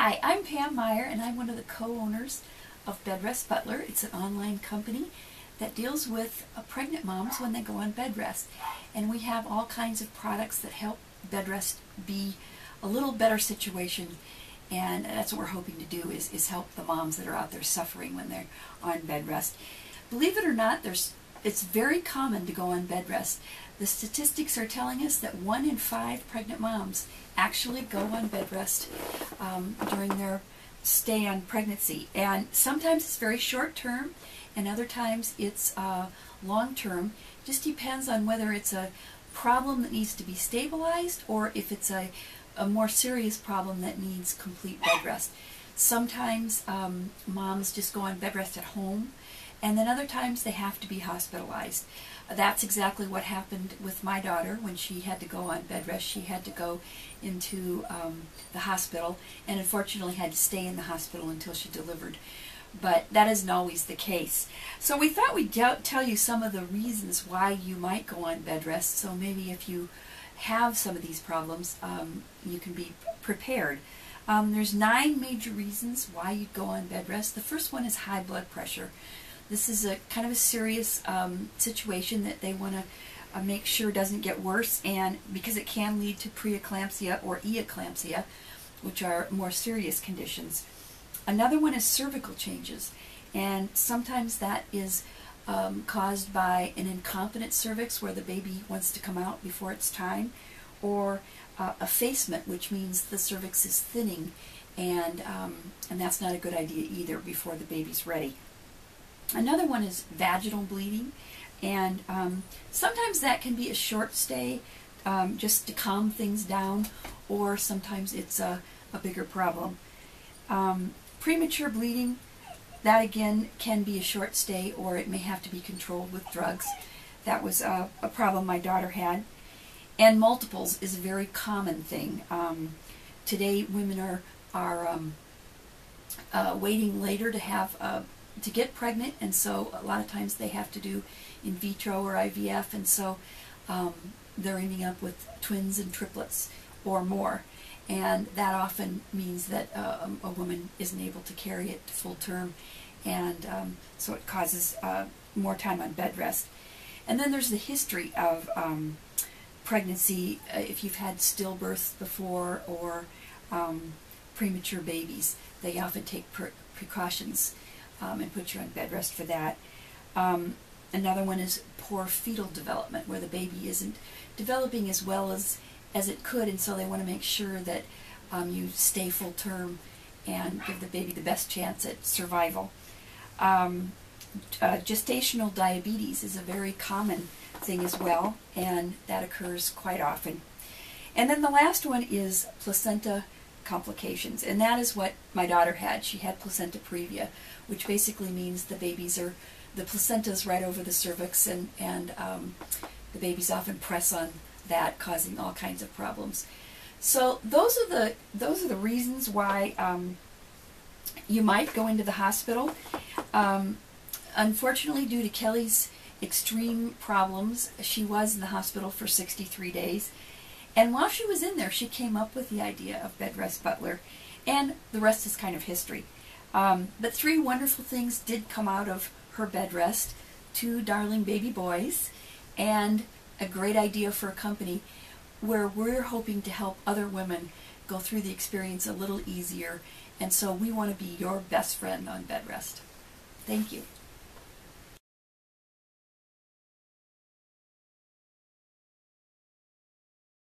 Hi, I'm Pam Meyer, and I'm one of the co-owners of Bedrest Butler. It's an online company that deals with pregnant moms when they go on bed rest. And we have all kinds of products that help bed rest be a little better situation. And that's what we're hoping to do is help the moms that are out there suffering when they're on bed rest. Believe it or not, it's very common to go on bed rest. The statistics are telling us that 1 in 5 pregnant moms actually go on bed rest during their stay on pregnancy. And sometimes it's very short term, and other times it's long term. Just depends on whether it's a problem that needs to be stabilized or if it's a more serious problem that needs complete bed rest. Sometimes moms just go on bed rest at home, and then other times they have to be hospitalized. That's exactly what happened with my daughter when she had to go on bed rest. She had to go into the hospital, and unfortunately had to stay in the hospital until she delivered. But that isn't always the case. So we thought we'd tell you some of the reasons why you might go on bed rest, so maybe if you have some of these problems, you can be prepared. There's 9 major reasons why you'd go on bed rest. The first one is high blood pressure. This is a kind of a serious situation that they want to make sure doesn't get worse, and because it can lead to preeclampsia or eeclampsia, which are more serious conditions. Another one is cervical changes, and sometimes that is caused by an incompetent cervix where the baby wants to come out before it's time, or effacement, which means the cervix is thinning, and that's not a good idea either before the baby's ready. Another one is vaginal bleeding, and sometimes that can be a short stay just to calm things down, or sometimes it's a bigger problem. Premature bleeding, that again can be a short stay, or it may have to be controlled with drugs. That was a problem my daughter had. And multiples is a very common thing. Today women are waiting later to have to get pregnant, and so a lot of times they have to do in vitro or IVF, and so they're ending up with twins and triplets or more, and that often means that a woman isn't able to carry it to full term, and so it causes more time on bed rest. And then there's the history of pregnancy, if you've had stillbirths before or premature babies. They often take precautions and put you on bed rest for that. Another one is poor fetal development, where the baby isn't developing as well as it could, and so they want to make sure that you stay full term and give the baby the best chance at survival. Gestational diabetes is a very common thing as well, and that occurs quite often. And then the last one is placenta complications, and that is what my daughter had. She had placenta previa, which basically means the placenta's right over the cervix, and the babies often press on that, causing all kinds of problems. So those are the reasons why you might go into the hospital. Unfortunately, due to Kelly's extreme problems, she was in the hospital for 63 days. And while she was in there, she came up with the idea of Bedrest Butler, and the rest is kind of history. But 3 wonderful things did come out of her bed rest: 2 darling baby boys, and a great idea for a company where we're hoping to help other women go through the experience a little easier. And so we want to be your best friend on bed rest. Thank you.